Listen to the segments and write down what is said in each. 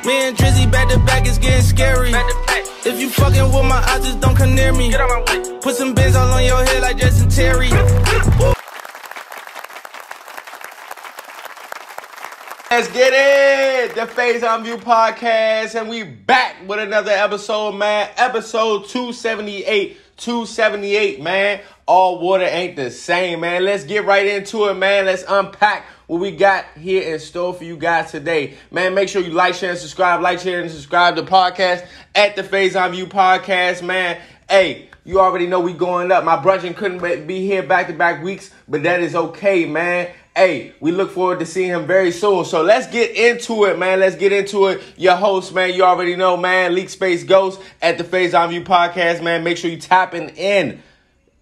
Me and Drizzy back to back, it's getting scary. If you fucking with my eyes, just don't come near me. Put some bins all on your head like Justin Terry. Let's get it! The Faison View Podcast, and we back with another episode, man. Episode 278, man. All water ain't the same, man. Let's get right into it, man. Let's unpack what we got here in store for you guys today. Man, make sure you like, share, and subscribe. Like, share, and subscribe to the podcast at the Faison View Podcast, man. Hey, you already know we going up. My brunch couldn't be here back-to-back weeks, but that is okay, man. Hey, we look forward to seeing him very soon. So let's get into it, man. Let's get into it. Your host, man, you already know, man. Leak Space Ghost at the Faison View Podcast, man. Make sure you tapping in.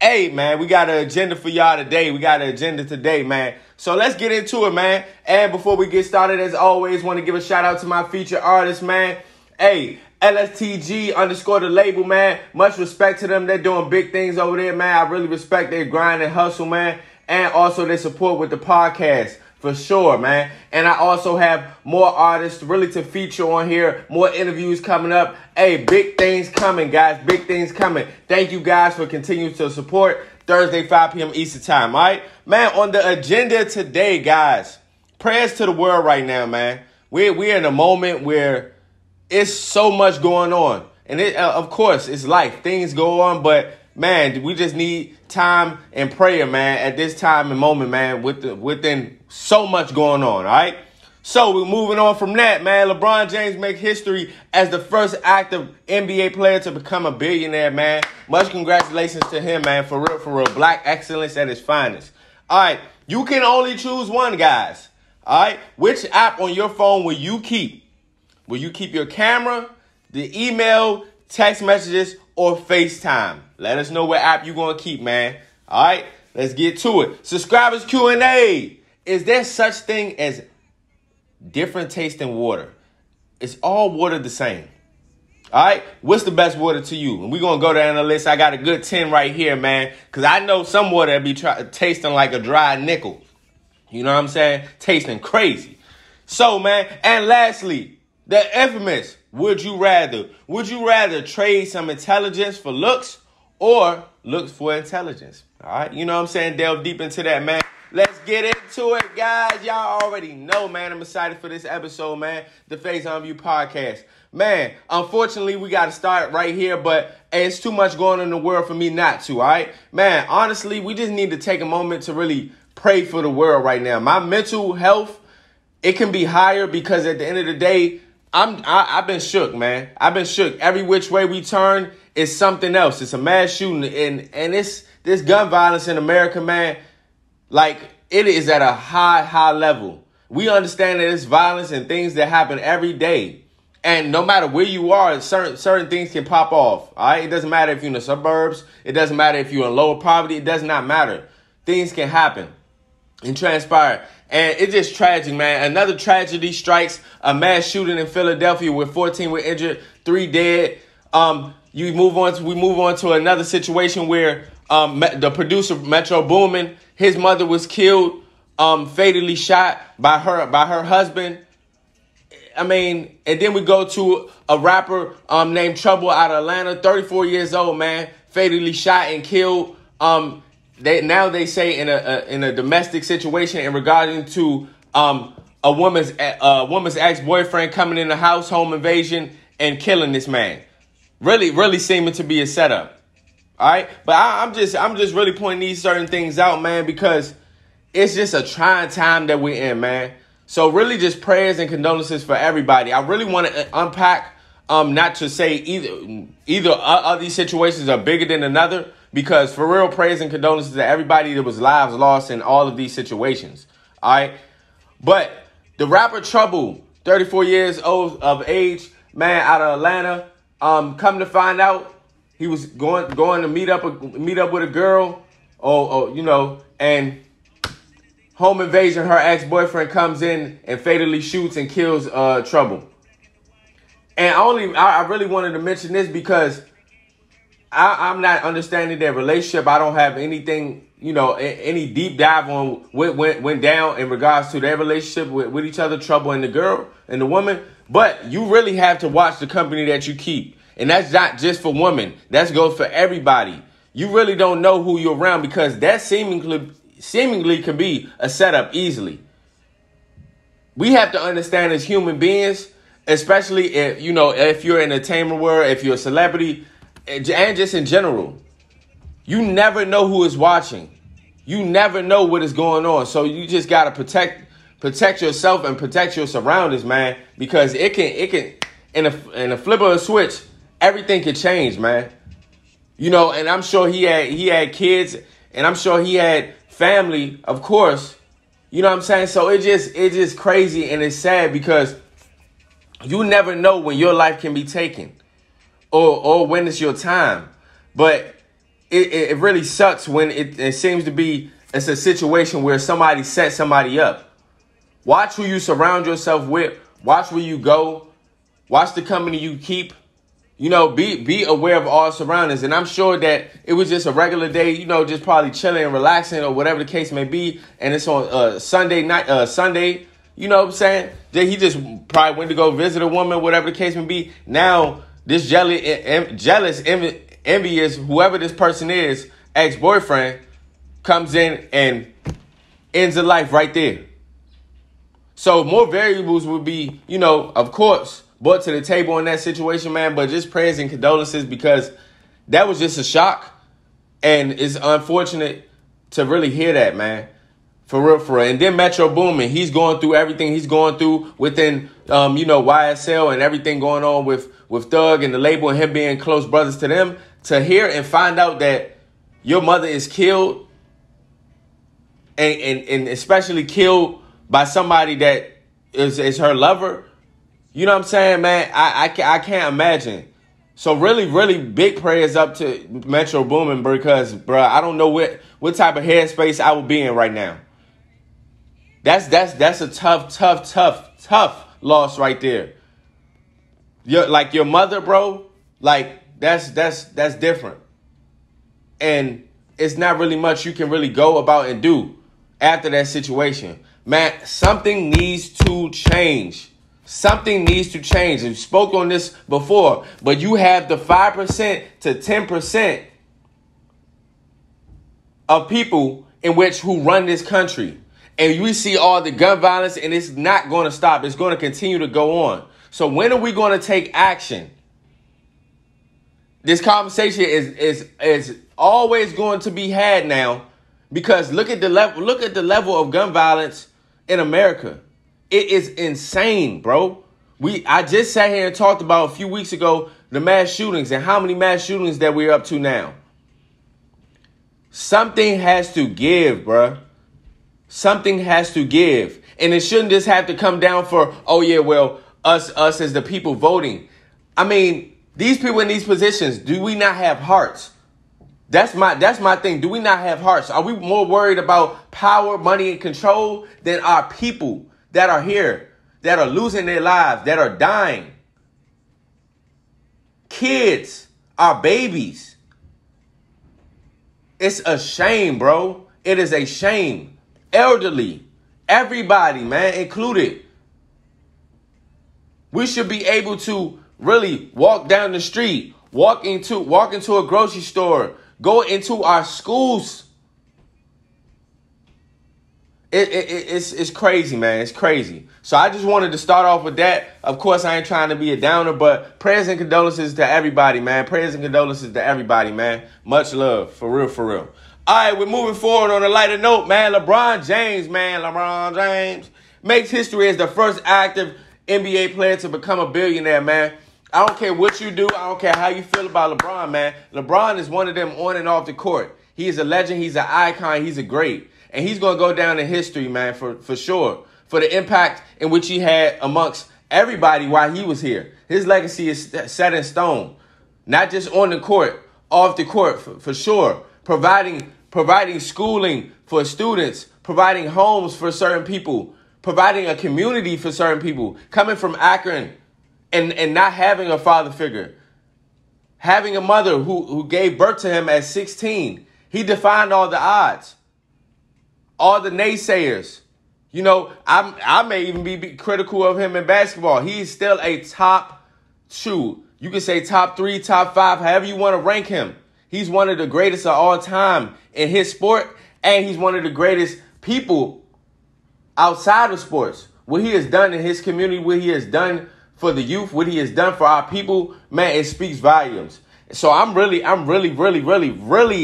Hey, man, we got an agenda for y'all today. We got an agenda today, man. So let's get into it, man. And before we get started, as always, want to give a shout out to my featured artist, man. Hey, LSTG_ the label, man. Much respect to them. They're doing big things over there, man. I really respect their grind and hustle, man. And also their support with the podcast, for sure, man. And I also have more artists really to feature on here. More interviews coming up. Hey, big things coming, guys. Big things coming. Thank you guys for continuing to support. Thursday, 5 p.m. Eastern time, all right? Man, on the agenda today, guys, prayers to the world right now, man. We're in a moment where it's so much going on. And of course, it's life. Things go on, but man, we just need time and prayer, man, at this time and moment, man, within so much going on, all right? So we're moving on from that, man. LeBron James makes history as the first active NBA player to become a billionaire, man. Much congratulations to him, man, for real. Black excellence at its finest. All right, you can only choose one, guys. All right, which app on your phone will you keep? Will you keep your camera, the email, text messages, or FaceTime? Let us know what app you're going to keep, man. All right, let's get to it. Subscribers Q&A. Is there such thing as different tasting water? Is all water the same? All right, what's the best water to you? And we're going to go down the list. I got a good 10 right here, man, because I know some water that be tasting like a dry nickel. You know what I'm saying? Tasting crazy. So, man, and lastly, the infamous would you rather? Would you rather trade some intelligence for looks or looks for intelligence? All right, you know what I'm saying? Delve deep into that, man. Let's get into it, guys. Y'all already know, man. I'm excited for this episode, man. The Faison View Podcast. Man, unfortunately, we got to start right here, but hey, it's too much going on in the world for me not to, all right? Man, honestly, we just need to take a moment to really pray for the world right now. My mental health, it can be higher because at the end of the day, I've been shook, man. I've been shook. Every which way we turn is something else. It's a mass shooting, and this gun violence in America, man, like it is at a high level. We understand that it's violence and things that happen every day, and no matter where you are, certain things can pop off. All right, it doesn't matter if you're in the suburbs. It doesn't matter if you're in lower poverty. It does not matter. Things can happen and transpire. And it's just tragic, man. Another tragedy strikes, a mass shooting in Philadelphia where 14 were injured, 3 dead. We move on to another situation where the producer Metro Boomin, his mother was killed, fatally shot by her husband. I mean, and then we go to a rapper named Trouble out of Atlanta, 34 years old, man, fatally shot and killed. They say in a domestic situation in regarding to a woman's ex-boyfriend coming in the house, home invasion, and killing this man. Really seeming to be a setup. All right, but I'm just really pointing these certain things out, man, because it's just a trying time that we're in, man. So really, just prayers and condolences for everybody. I really want to unpack, not to say either of these situations are bigger than another. Because for real, prayers and condolences to everybody that was lives lost in all of these situations. All right. But the rapper Trouble, 34 years old of age, man, out of Atlanta, come to find out he was going to meet up with a girl, and home invasion, her ex-boyfriend comes in and fatally shoots and kills Trouble. And I really wanted to mention this because I'm not understanding their relationship. I don't have anything, any deep dive on what went down in regards to their relationship with each other, Trouble and the girl and the woman. But you really have to watch the company that you keep. And that's not just for women. That goes for everybody. You really don't know who you're around because that seemingly can be a setup easily. We have to understand as human beings, especially if you're in the entertainment world, if you're a celebrity, and just in general, you never know who is watching. You never know what is going on. So you just gotta protect yourself and protect your surroundings, man, because it can in a flip of a switch, everything can change, man. And I'm sure he had kids, and I'm sure he had family, of course. You know what I'm saying? So it's just crazy and it's sad because you never know when your life can be taken or when it's your time. But it really sucks when it seems to be it's a situation where somebody set somebody up. Watch who you surround yourself with. Watch where you go. Watch the company you keep. Be aware of all surroundings. And I'm sure that it was just a regular day, just probably chilling and relaxing or whatever the case may be. And it's on Sunday night, Sunday, you know what I'm saying? That he just probably went to go visit a woman, whatever the case may be. Now, this jealous, envious, whoever this person is, ex-boyfriend, comes in and ends the life right there. So more variables would be, of course, brought to the table in that situation, man. But just prayers and condolences because that was just a shock. And it's unfortunate to really hear that, man. For real. And then Metro Boomin, he's going through everything he's going through within, YSL and everything going on with Thug and the label and him being close brothers to them. To hear and find out that your mother is killed and especially killed by somebody that is her lover. You know what I'm saying, man? I can't imagine. So really, really big prayers up to Metro Boomin because, bro, I don't know what type of headspace I would be in right now. That's a tough loss right there. Your mother, bro, that's different. And it's not really much you can really go about and do after that situation. Man, something needs to change. Something needs to change. We spoke on this before, but you have the 5% to 10% of people who run this country. And we see all the gun violence, and it's not going to stop. It's going to continue to go on. So when are we going to take action? This conversation is always going to be had now because look at the level of gun violence in America. It is insane, bro. I just sat here and talked about a few weeks ago the mass shootings and how many mass shootings that we're up to now. Something has to give, bro. Something has to give. And it shouldn't just have to come down for, us as the people voting. I mean, these people in these positions, do we not have hearts? That's my thing. Do we not have hearts? Are we more worried about power, money, and control than our people that are here, that are losing their lives, that are dying? Kids, our babies. It's a shame, bro. It is a shame. Elderly, everybody, man, included. We should be able to really walk down the street, walk into a grocery store, go into our schools. It's crazy, man. It's crazy. So I just wanted to start off with that. Of course, I ain't trying to be a downer, but prayers and condolences to everybody, man. Prayers and condolences to everybody, man. Much love. For real, for real. All right, we're moving forward on a lighter note, man. LeBron James makes history as the first active NBA player to become a billionaire, man. I don't care what you do. I don't care how you feel about LeBron, man. LeBron is one of them on and off the court. He is a legend. He's an icon. He's a great. And he's going to go down in history, man, for sure. For the impact in which he had amongst everybody while he was here. His legacy is set in stone. Not just on the court, off the court, for sure. Providing schooling for students, providing homes for certain people, providing a community for certain people, coming from Akron and not having a father figure, having a mother who gave birth to him at 16. He defied all the odds, all the naysayers. You know, I may even be critical of him in basketball. He's still a top two. You can say top 3, top 5, however you want to rank him. He's one of the greatest of all time in his sport, and he's one of the greatest people outside of sports. What he has done in his community, what he has done for the youth, what he has done for our people, man, it speaks volumes. So I'm really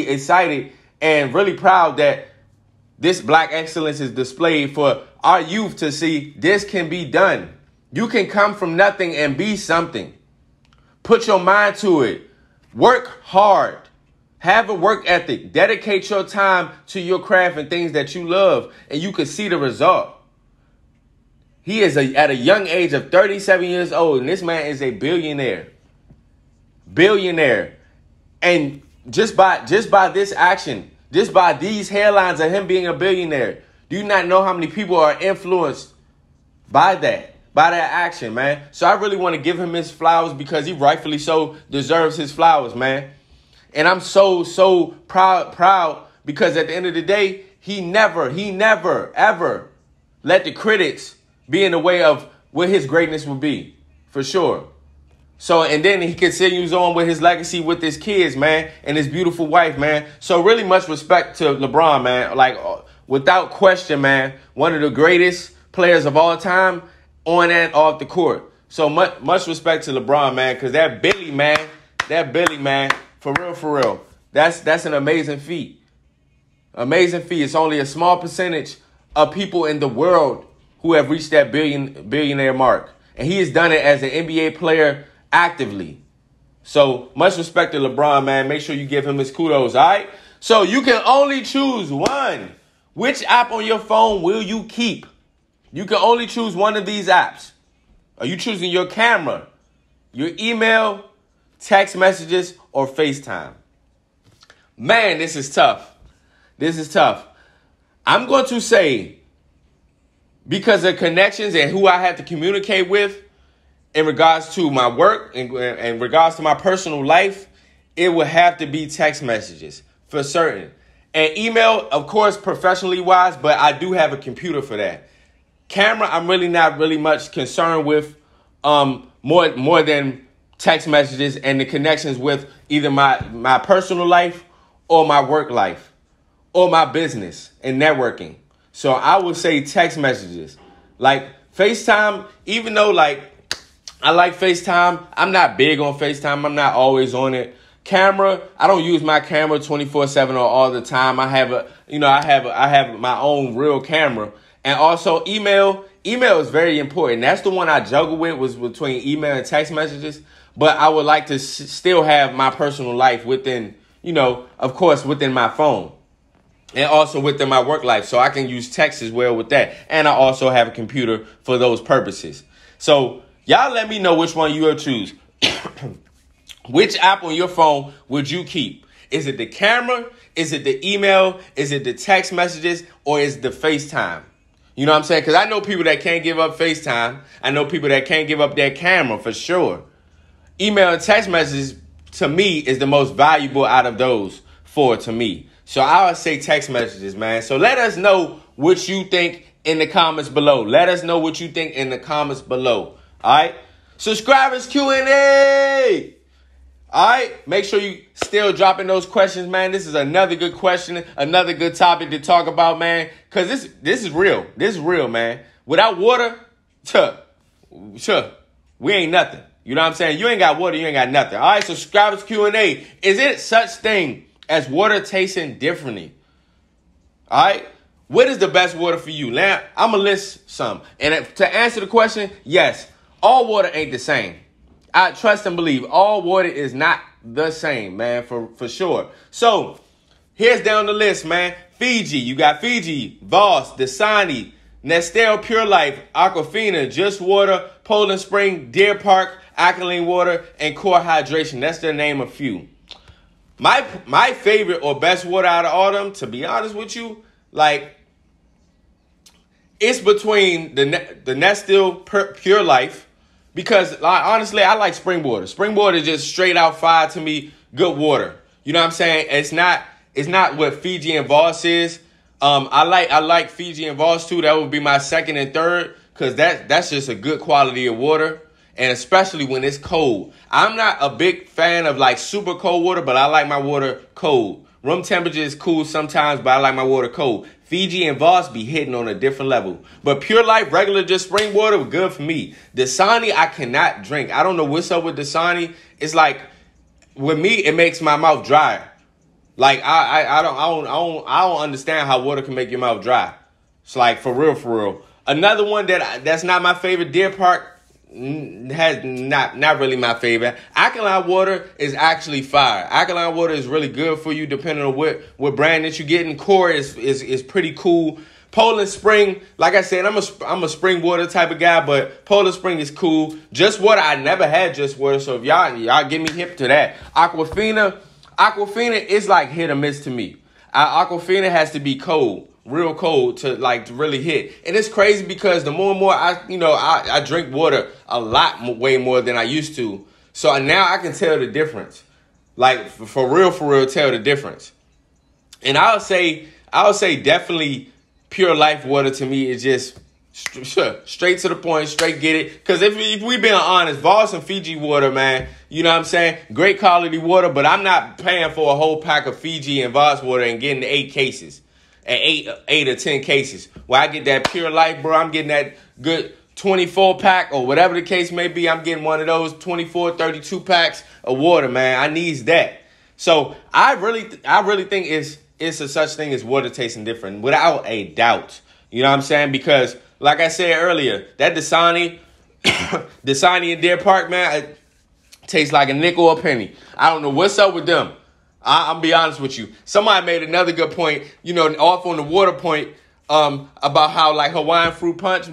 excited and really proud that this black excellence is displayed for our youth to see this can be done. You can come from nothing and be something. Put your mind to it. Work hard. Have a work ethic. Dedicate your time to your craft and things that you love, and you can see the result. He is at a young age of 37 years old, and this man is a billionaire. Billionaire. And just by this action, just by these headlines of him being a billionaire, do you not know how many people are influenced by that action, man? So I really want to give him his flowers because he rightfully so deserves his flowers, man. And I'm so proud because at the end of the day, he never, ever let the critics be in the way of what his greatness would be, for sure. So, and then he continues on with his legacy with his kids, man, and his beautiful wife, man. So really much respect to LeBron, man. Like, without question, man, one of the greatest players of all time on and off the court. So much respect to LeBron, man, because that Billy, man, for real, that's an amazing feat. Amazing feat. It's only a small percentage of people in the world who have reached that billionaire mark. And he has done it as an NBA player actively. So much respect to LeBron, man. Make sure you give him his kudos, all right? So you can only choose one. Which app on your phone will you keep? You can only choose one of these apps. Are you choosing your camera, your email, text messages, or FaceTime? Man, this is tough. I'm going to say, because of connections and who I have to communicate with in regards to my work and in regards to my personal life, it would have to be text messages for certain. And email, of course, professionally wise, but I do have a computer for that. Camera, I'm really not much concerned with more than text messages and the connections with either my personal life or my work life or my business and networking. So I would say text messages. Like FaceTime, even though like I like FaceTime, I'm not big on FaceTime. I'm not always on it. Camera, I don't use my camera 24/7 or all the time. I have my own real camera. And also email. Email is very important. That's the one I juggle with, was between email and text messages. But I would like to still have my personal life within, of course, within my phone. And also within my work life. So I can use text as well with that. And I also have a computer for those purposes. So y'all let me know which one you will choose. Which app on your phone would you keep? Is it the camera? Is it the email? Is it the text messages? Or is it the FaceTime? You know what I'm saying? Because I know people that can't give up FaceTime. I know people that can't give up their camera for sure. Email and text messages, to me, is the most valuable out of those four to me. So I would say text messages, man. So let us know what you think in the comments below. Let us know what you think in the comments below. All right? Subscribers Q&A. All right? Make sure you still dropping those questions, man. This is another good question, another good topic to talk about, man. Because this is real. This is real, man. Without water, we ain't nothing. You know what I'm saying? You ain't got water, you ain't got nothing. All right, subscribers Q&A. Is it such thing as water tasting differently? All right? What is the best water for you? Now, I'm going to list some. And to answer the question, yes, all water ain't the same. I trust and believe all water is not the same, man, for sure. So, here's down the list, man. Fiji. You got Fiji, Voss, Dasani, Nestle Pure Life, Aquafina, Just Water, Poland Spring, Deer Park, Alkaline Water, and Core Hydration. That's to name a few. My favorite or best water out of all of them, to be honest with you, like, it's between the Nestle Pure Life, because like, honestly, I like spring water. Spring water is just straight out fire to me, good water. You know what I'm saying? It's not what Fiji and Voss is. I like Fiji and Voss too. That would be my second and third, because that's just a good quality of water. And especially when it's cold. I'm not a big fan of like super cold water, but I like my water cold. Room temperature is cool sometimes, but I like my water cold. Fiji and Voss be hitting on a different level. But Pure Life, regular, just spring water, was good for me. Dasani, I cannot drink. I don't know what's up with Dasani. It's like, with me, it makes my mouth dry. Like, I don't understand how water can make your mouth dry. It's like, for real. Another one that's not my favorite, Deer Park, has not really my favorite. Alkaline Water is actually fire. Alkaline Water is really good for you depending on what brand that you're getting. Core is pretty cool. Poland Spring, like I said, I'm a spring water type of guy, but Poland Spring is cool. Just Water, I never had Just Water, so if y'all get me hip to that. Aquafina is like hit or miss to me. Aquafina has to be cold. Real cold to really hit. And it's crazy because the more and more I drink water a lot way more than I used to. So now I can tell the difference. Like for real tell the difference. And I would say definitely Pure Life water to me is just straight to the point, straight get it. Because if we being honest, Voss and Fiji water, man, you know what I'm saying? Great quality water, but I'm not paying for a whole pack of Fiji and Voss water and getting 8 cases. At 8 or 10 cases. Where I get that Pure Life, bro, I'm getting that good 24 pack or whatever the case may be. I'm getting one of those 24, 32 packs of water, man. I needs that. So I really think it's a such thing as water tasting different without a doubt. You know what I'm saying? Because like I said earlier, that Dasani in Deer Park, man, it tastes like a nickel or a penny. I don't know what's up with them. I'll be honest with you. Somebody made another good point, off on the water point, about how like Hawaiian fruit punch,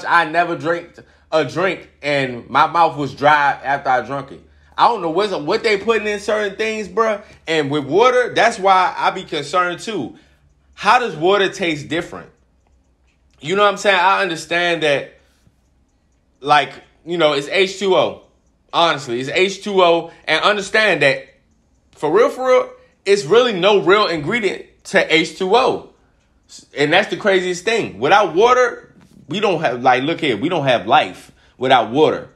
I never drank a drink and my mouth was dry after I drunk it. I don't know what they putting in certain things, bruh. And with water, that's why I be concerned too. How does water taste different? You know what I'm saying? I understand that, it's H2O. Honestly, it's H2O, and understand that for real, it's really no real ingredient to H2O. And that's the craziest thing. Without water, we don't have, look here, we don't have life without water.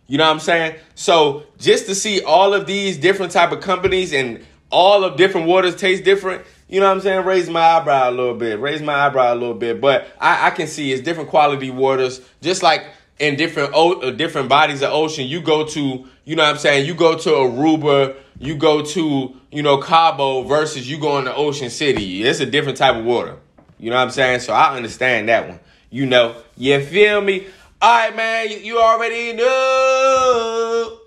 You know what I'm saying? So just to see all of these different type of companies and all of different waters taste different, you know what I'm saying? Raise my eyebrow a little bit. But I can see it's different quality waters, just like in different bodies of ocean. You go to, you know what I'm saying? You go to Aruba, you go to, Cabo versus you go into Ocean City. It's a different type of water. You know what I'm saying? So I understand that one. You feel me? All right, man, you already know.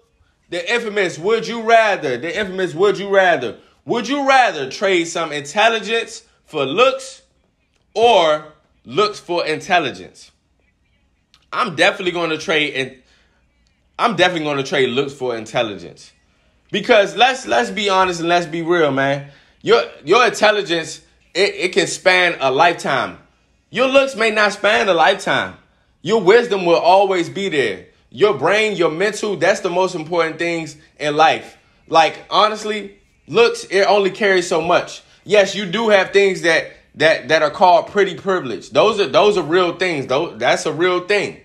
The infamous would you rather. Would you rather trade some intelligence for looks or looks for intelligence? I'm definitely going to trade looks for intelligence. Because let's be honest and let's be real, man. Your intelligence, it can span a lifetime. Your looks may not span a lifetime. Your wisdom will always be there. Your brain, your mental, that's the most important things in life. Honestly, looks, it only carries so much. Yes, you do have things that are called pretty privilege. Those are real things. That's a real thing.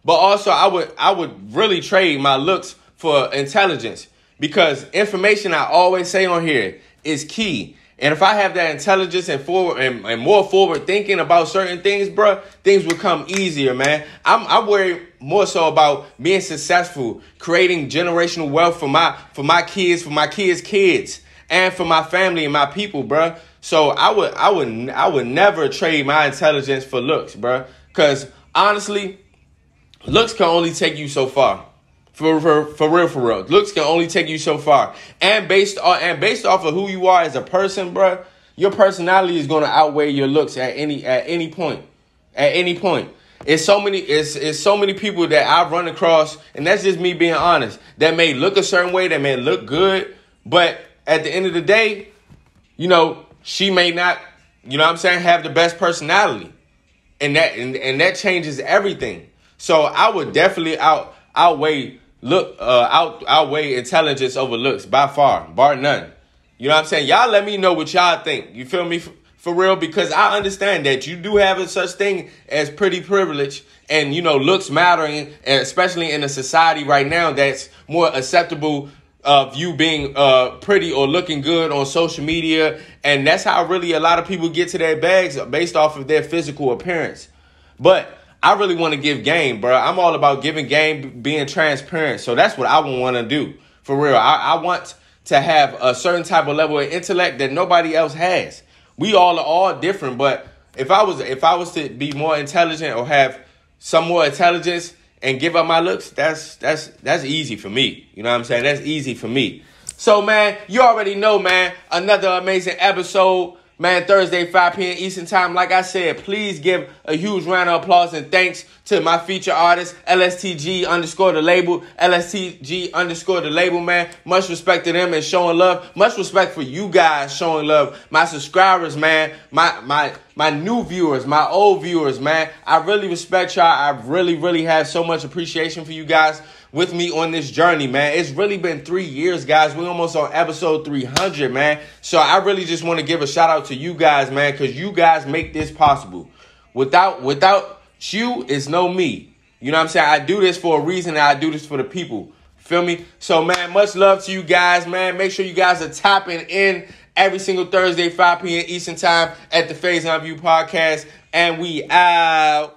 But also, I would really trade my looks for intelligence, because information, I always say on here, is key. And if I have that intelligence and more forward thinking about certain things, bro, things will come easier, man. I'm worried more so about being successful, creating generational wealth for my kids, kids, and for my family and my people, bro. So I would never trade my intelligence for looks, bro. Because honestly, looks can only take you so far. For real. Looks can only take you so far. And based off of who you are as a person, bro, your personality is going to outweigh your looks at any point. It's so many people that I've run across, and that's just me being honest, that may look a certain way, that may look good, but at the end of the day, she may not, have the best personality. And that changes everything. So I would definitely outweigh intelligence over looks by far, bar none. You know what I'm saying? Y'all let me know what y'all think. You feel me? for real, because I understand that you do have a such thing as pretty privilege, and looks matter, and especially in a society right now that's more acceptable of you being pretty or looking good on social media, and that's how really a lot of people get to their bags based off of their physical appearance. But I really want to give game, bro. I'm all about giving game, being transparent. So that's what I want to do, for real. I want to have a certain type of level of intellect that nobody else has. We all are all different, but if I was to be more intelligent or have some more intelligence and give up my looks, that's easy for me. You know what I'm saying? That's easy for me. So, man, you already know, man, another amazing episode. Man, Thursday, 5 p.m. Eastern Time. Like I said, please give a huge round of applause and thanks to my feature artist, LSTG_the label. LSTG_the label, man. Much respect to them and showing love. Much respect for you guys showing love. My subscribers, man. My new viewers, my old viewers, man. I really respect y'all. I really have so much appreciation for you guys with me on this journey, man. It's really been 3 years, guys. We're almost on episode 300, man. So I really just want to give a shout out to you guys, man, because you guys make this possible. Without you, it's no me. You know what I'm saying? I do this for a reason, and I do this for the people. Feel me? So, man, much love to you guys, man. Make sure you guys are tapping in every single Thursday, 5 p.m. Eastern Time at the Faison View Podcast. And we out.